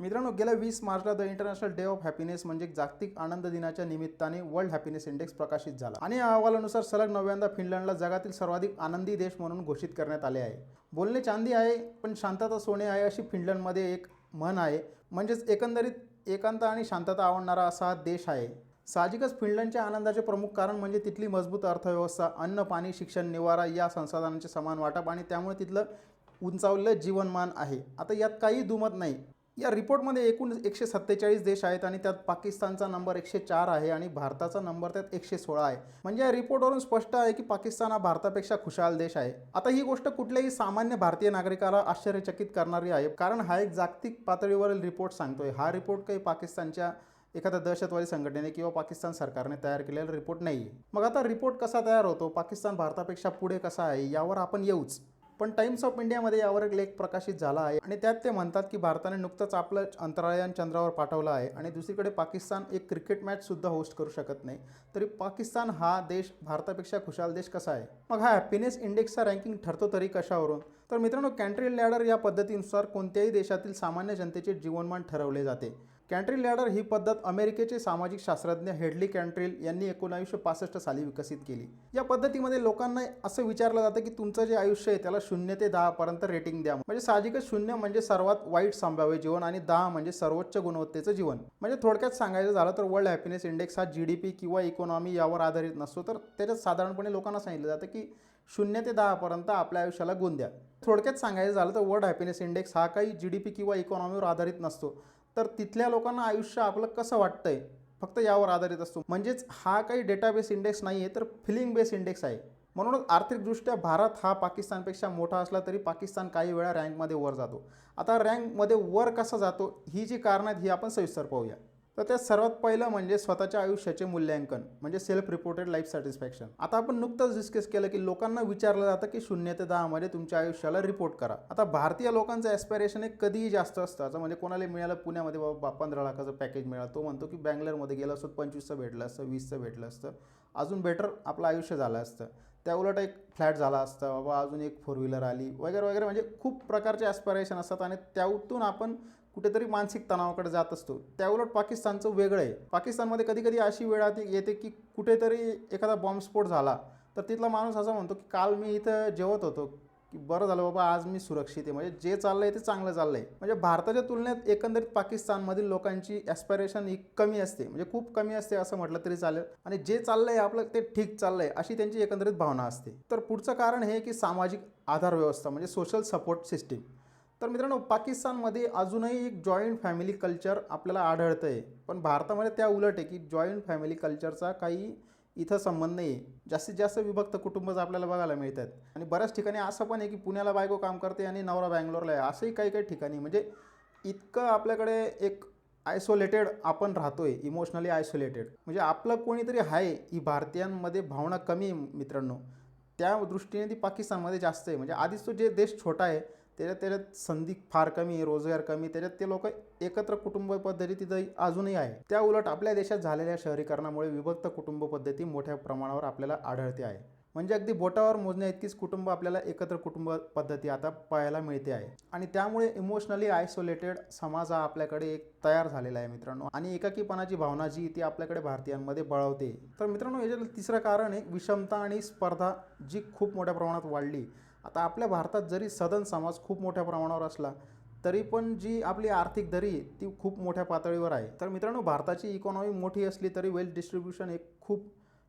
मित्रांनो, गेल्या 20 मार्चला the international day of happiness म्हणजे जागतिक आनंद दिनाच्या निमित्ताने वर्ल्ड हॅपीनेस इंडेक्स प्रकाशित झाला आणि या अहवालानुसार सलग 9व्यांदा फिनलंडला जगातील सर्वाधिक आनंदी देश म्हणून घोषित करण्यात आले आहे. बोलणे चांदी आहे पण शांतता सोने आहे, अशी फिनलंडमध्ये एक म्हण आहे. म्हणजेच एकंदरीत एकांत आणि शांतता आवडणारा असा हा देश आहे. साहजिकच फिनलंडच्या आनंदाचे प्रमुख कारण म्हणजे तिथली मजबूत अर्थव्यवस्था, अन्न, पाणी, शिक्षण, निवारा या संसाधनांचे समान वाटप आणि त्यामुळे तिथलं उंचावलेलं जीवनमान आहे. आता यात काही दुमत नाही. या रिपोर्टमध्ये एकूण 147 देश आहेत आणि त्यात पाकिस्तानचा नंबर 104 आहे आणि भारताचा नंबर त्यात 116 आहे. म्हणजे या रिपोर्टवरून स्पष्ट आहे की पाकिस्तान हा भारतापेक्षा खुशाल देश आहे. आता ही गोष्ट कुठल्याही सामान्य भारतीय नागरिकाला आश्चर्यचकित करणारी आहे, कारण हा एक जागतिक पातळीवरील रिपोर्ट सांगतोय. हा रिपोर्ट काही पाकिस्तानच्या एखाद्या दहशतवादी संघटनेने किंवा पाकिस्तान सरकारने तयार केलेला रिपोर्ट नाही आहे. मग आता रिपोर्ट कसा तयार होतो, पाकिस्तान भारतापेक्षा पुढे कसा आहे, यावर आपण येऊच. पण टाइम्स ऑफ इंडियामध्ये यावर एक लेख प्रकाशित झाला आहे आणि त्यात ते म्हणतात की भारताने नुकतंच आपलं अंतराळयान चंद्रावर पाठवलं आहे आणि दुसरीकडे पाकिस्तान एक क्रिकेट मॅचसुद्धा होस्ट करू शकत नाही. तरी पाकिस्तान हा देश भारतापेक्षा खुशाल देश कसा आहे? मग हा हॅपीनेस इंडेक्सचा रँकिंग ठरतो तरी कशावरून? तर मित्रांनो, कॅन्ट्री लॅडर या पद्धतीनुसार कोणत्याही देशातील सामान्य जनतेचे जीवनमान ठरवले जाते. कॅन्ट्री लॅडर ही पद्धत अमेरिकेचे सामाजिक शास्त्रज्ञ हेडली कॅन्ट्रिल यांनी 1965 साली विकसित केली. या पद्धतीमध्ये लोकांना असं विचारलं जातं की तुमचं जे आयुष्य आहे त्याला 0 ते 10 पर्यंत रेटिंग द्या. म्हणजे साहजिकच 0 म्हणजे सर्वात वाईट संभाव्य जीवन आणि 10 म्हणजे सर्वोच्च गुणवत्तेचं जीवन. म्हणजे थोडक्यात सांगायचं झालं तर वर्ल्ड हॅपीनेस इंडेक्स हा GDP किंवा इकॉनॉमी यावर आधारित नसतो, तर त्याच्यात साधारणपणे लोकांना सांगितलं जातं की 0 ते 10 पर्यंत आपल्या आयुष्याला गुण द्या. थोडक्यात सांगायचं झालं तर वर्ल्ड हॅपीनेस इंडेक्स हा काही GDP किंवा इकॉनॉमीवर आधारित नसतो, तर तिथल्या लोकांना आयुष्य आपलं कसं वाटतंय फक्त यावर आधारित असतो. म्हणजेच हा काही डेटाबेस इंडेक्स नाही आहे, तर फिलिंग बेस इंडेक्स आहे. म्हणूनच आर्थिकदृष्ट्या भारत हा पाकिस्तानपेक्षा मोठा असला तरी पाकिस्तान काही वेळा रँकमध्ये वर जातो. आता रँकमध्ये वर कसा जातो, ही जी कारणं आहेत ही आपण सविस्तर पाहूया. तर त्यात सर्वात पहिलं म्हणजे स्वतःच्या आयुष्याचे मूल्यांकन, म्हणजे सेल्फ रिपोर्टेड लाईफ सॅटिस्फॅक्शन. आता आपण नुकतंच डिस्कस केलं की लोकांना विचारलं जातं की 0 ते 10 मध्ये तुमच्या आयुष्याला रिपोर्ट करा. आता भारतीय लोकांचं ॲस्पिरेशन एक कधीही जास्त असतं. असं म्हणजे कोणाला मिळालं पुण्यामध्ये बाबा 15 लाखाचं पॅकेज मिळालं, तो म्हणतो की बँगलोरमध्ये गेलं असतं 25चं भेटलं असतं, 20चं भेटलं असतं, अजून बेटर आपलं आयुष्य झालं असतं. त्या उलट एक फ्लॅट झाला असता बाबा, अजून एक 4 व्हीलर आली वगैरे वगैरे. म्हणजे खूप प्रकारचे ॲस्पिरेशन असतात आणि त्यातून आपण कुठेतरी मानसिक तणावाकडे जात असतो. त्याउलट पाकिस्तानचं वेगळं आहे. पाकिस्तानमध्ये कधी कधी अशी वेळ येते की कुठेतरी एखादा बॉम्बस्फोट झाला तर तिथला माणूस असं म्हणतो की काल मी इथं जेवत होतो की बरं झालं बाबा, आज मी सुरक्षित आहे. म्हणजे जे चाललं आहे ते चांगलं चाललं आहे. म्हणजे भारताच्या तुलनेत एकंदरीत पाकिस्तानमधील लोकांची ॲस्पिरेशन ही कमी असते, म्हणजे खूप कमी असते असं म्हटलं तरी चालेल. आणि जे चाललं आहे आपलं ते ठीक चाललं आहे अशी त्यांची एकंदरीत भावना असते. तर पुढचं कारण हे की सामाजिक आधार व्यवस्था, म्हणजे सोशल सपोर्ट सिस्टीम. तर मित्रांनो, पाकिस्तानमध्ये अजूनही एक जॉईंट फॅमिली कल्चर आपल्याला आढळतं आहे, पण भारतामध्ये त्या उलट आहे की जॉईंट फॅमिली कल्चरचा काही इथं संबंध नाही आहे. जास्तीत जास्त विभक्त कुटुंबच आपल्याला बघायला मिळतात. आणि बऱ्याच ठिकाणी असं पण आहे की पुण्याला बायको काम करते आणि नवरा बँगलोरला आहे, असंही काही काही ठिकाणी. म्हणजे इतकं आपल्याकडे एक आयसोलेटेड आपण राहतोय, इमोशनली आयसोलेटेड. म्हणजे आपलं कोणीतरी आहे ही भारतीयांमध्ये भावना कमी आहे मित्रांनो. त्या दृष्टीने ती पाकिस्तानमध्ये जास्त आहे. म्हणजे आधीच तो जे देश छोटा आहे त्याच्यात संधी फार कमी आहे, रोजगार कमी, त्याच्यात ते लोक एकत्र कुटुंब पद्धती तिथं अजूनही आहे. त्या उलट आपल्या देशात झालेल्या शहरीकरणामुळे विभक्त कुटुंब पद्धती मोठ्या प्रमाणावर आपल्याला आढळते आहे. म्हणजे अगदी बोटावर मोजण्या इतकीच कुटुंब आपल्याला एकत्र कुटुंब पद्धती आता पाहायला मिळते आहे. आणि त्यामुळे इमोशनली आयसोलेटेड समाज हा आपल्याकडे एक तयार झालेला आहे मित्रांनो. आणि एकाकीपणाची भावना जी ती आपल्याकडे भारतीयांमध्ये बळावते. तर मित्रांनो, याच्यात तिसरं कारण आहे विषमता आणि स्पर्धा, जी खूप मोठ्या प्रमाणात वाढली. आता आपल्या भारतात जरी सदन समाज खूप मोठ्या प्रमाणावर असला तरी पण जी आपली आर्थिक दरी ती खूप मोठ्या पातळीवर आहे. तर मित्रांनो, भारताची इकॉनॉमी मोठी असली तरी वेल्थ डिस्ट्रीब्युशन एक खूप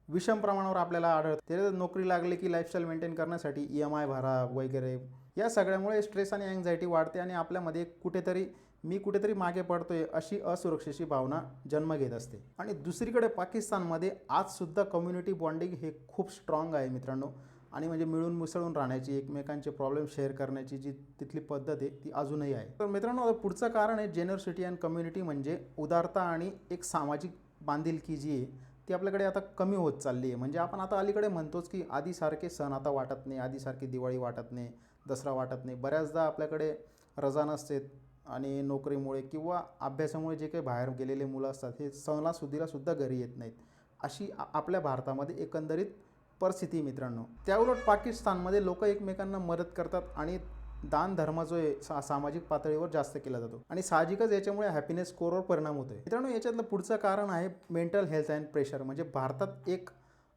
विषम प्रमाणावर आपल्याला आढळतं. त्याच्यात नोकरी लागली की लाईफस्टाईल मेंटेन करण्यासाठी EMI भरा वगैरे, या सगळ्यामुळे स्ट्रेस आणि अँझायटी वाढते आणि आपल्यामध्ये कुठेतरी मागे पडतोय अशी असुरक्षेची भावना जन्म घेत असते. आणि दुसरीकडे पाकिस्तानमध्ये आजसुद्धा कम्युनिटी बॉन्डिंग हे खूप स्ट्रॉंग आहे मित्रांनो. आणि म्हणजे मिळून मिसळून राहण्याची, एकमेकांचे प्रॉब्लेम शेअर करण्याची जी तिथली पद्धत आहे ती अजूनही आहे. तर मित्रांनो, पुढचं कारण आहे जेनरसिटी अँड कम्युनिटी, म्हणजे उदारता आणि एक सामाजिक बांधिलकी जी आहे ती आपल्याकडे आता कमी होत चालली आहे. म्हणजे आपण आता अलीकडे म्हणतोच की आधीसारखे सण आता वाटत नाही, आधीसारखी दिवाळी वाटत नाही, दसरा वाटत नाही. बऱ्याचदा आपल्याकडे रजा नसते आणि नोकरीमुळे किंवा अभ्यासामुळे जे काही बाहेर गेलेले मुलं असतात हे सणासुदीलासुद्धा घरी येत नाहीत. अशी आपल्या भारतामध्ये एकंदरीत परिस्थिती मित्रांनो. त्याउलट पाकिस्तानमध्ये लोक एकमेकांना मदत करतात आणि दान धर्म जो आहे सामाजिक पातळीवर जास्त केला जातो आणि साहजिकच याच्यामुळे हॅपीनेस स्कोअरवर परिणाम होतोय. मित्रांनो, याच्यातलं पुढचं कारण आहे मेंटल हेल्थ अँड प्रेशर. म्हणजे भारतात एक,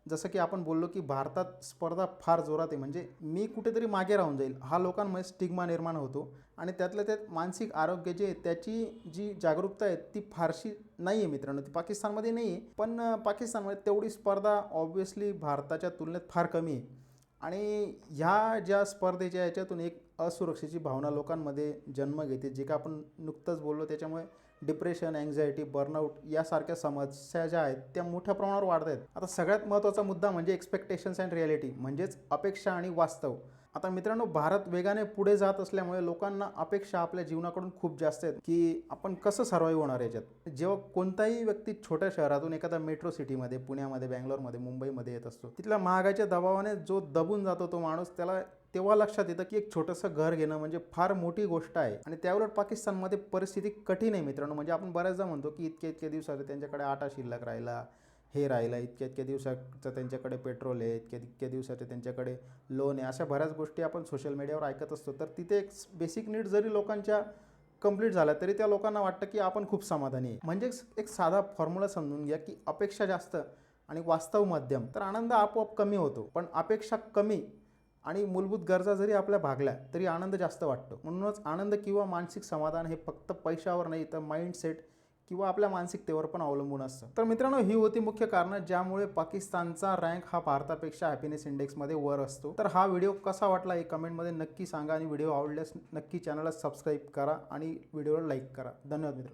जसं की आपण बोललो की भारतात स्पर्धा फार जोरात आहे. म्हणजे मी कुठेतरी मागे राहून जाईल हा लोकांमध्ये स्टिग्मा निर्माण होतो आणि त्यातल्या त्यात मानसिक आरोग्य जे आहे त्याची जी जागरूकता आहे ती फारशी नाही आहे मित्रांनो. ती पाकिस्तानमध्ये नाही आहे, पण पाकिस्तानमध्ये तेवढी स्पर्धा ऑब्व्हियसली भारताच्या तुलनेत फार कमी आहे. आणि ह्या ज्या स्पर्धेच्या याच्यातून एक असुरक्षेची भावना लोकांमध्ये जन्म घेते, जे का आपण नुकतंच बोललो. त्याच्यामुळे डिप्रेशन, अँझायटी, बर्नआउट यासारख्या समस्या ज्या आहेत त्या मोठ्या प्रमाणावर वाढत आहेत. आता सगळ्यात महत्त्वाचा मुद्दा म्हणजे एक्सपेक्टेशन्स अँड रिॲलिटी, म्हणजेच अपेक्षा आणि वास्तव. आता मित्रांनो, भारत वेगाने पुढे जात असल्यामुळे लोकांना अपेक्षा आपल्या जीवनाकडून खूप जास्त आहेत की आपण कसं सर्वाईव्ह होणार याच्यात. जेव्हा कोणताही व्यक्ती छोट्या शहरातून एखादा मेट्रो सिटीमध्ये, पुण्यामध्ये, बँगलोरमध्ये, मुंबईमध्ये येत असतो, तिथल्या महागाईच्या दबावाने जो दबून जातो तो माणूस, त्याला तेव्हा लक्षात येतं की एक छोटंसं घर घेणं म्हणजे फार मोठी गोष्ट आहे. आणि त्याउलट पाकिस्तानमध्ये परिस्थिती कठीण आहे मित्रांनो. म्हणजे आपण बऱ्याचदा म्हणतो की इतक्या इतक्या दिवसात त्यांच्याकडे आटा शिल्लक राहिला, हे राहिलं, इतक्या इतक्या दिवसाचं त्यांच्याकडे पेट्रोल आहे, इतक्या इतक्या दिवसाचे त्यांच्याकडे लोन आहे, अशा बऱ्याच गोष्टी आपण सोशल मीडियावर ऐकत असतो. तर तिथे एक बेसिक नीड जरी लोकांच्या कंप्लीट झाल्या तरी त्या लोकांना वाटतं की आपण खूप समाधानी आहे. म्हणजेच एक साधा फॉर्म्युला समजून घ्या की अपेक्षा जास्त आणि वास्तव मध्यम, तर आनंद आपोआप कमी होतो. पण अपेक्षा कमी आणि मूलभूत गरजा जरी आपल्या भागल्या तरी आनंद जास्त वाटतो. म्हणूनच आनंद किंवा मानसिक समाधान हे फक्त पैशावर नाही, तर माइंडसेट किंवा आपल्या मानसिकतेवर पण अवलंबून असतं. तर मित्रांनो, ही होती मुख्य कारणं ज्यामुळे पाकिस्तानचा रँक हा भारतापेक्षा हॅपीनेस इंडेक्समध्ये वर असतो. तर हा व्हिडिओ कसा वाटला हे कमेंटमध्ये नक्की सांगा आणि व्हिडिओ आवडल्यास नक्की चॅनलला सबस्क्राईब करा आणि व्हिडिओला लाईक करा. धन्यवाद मित्रांनो.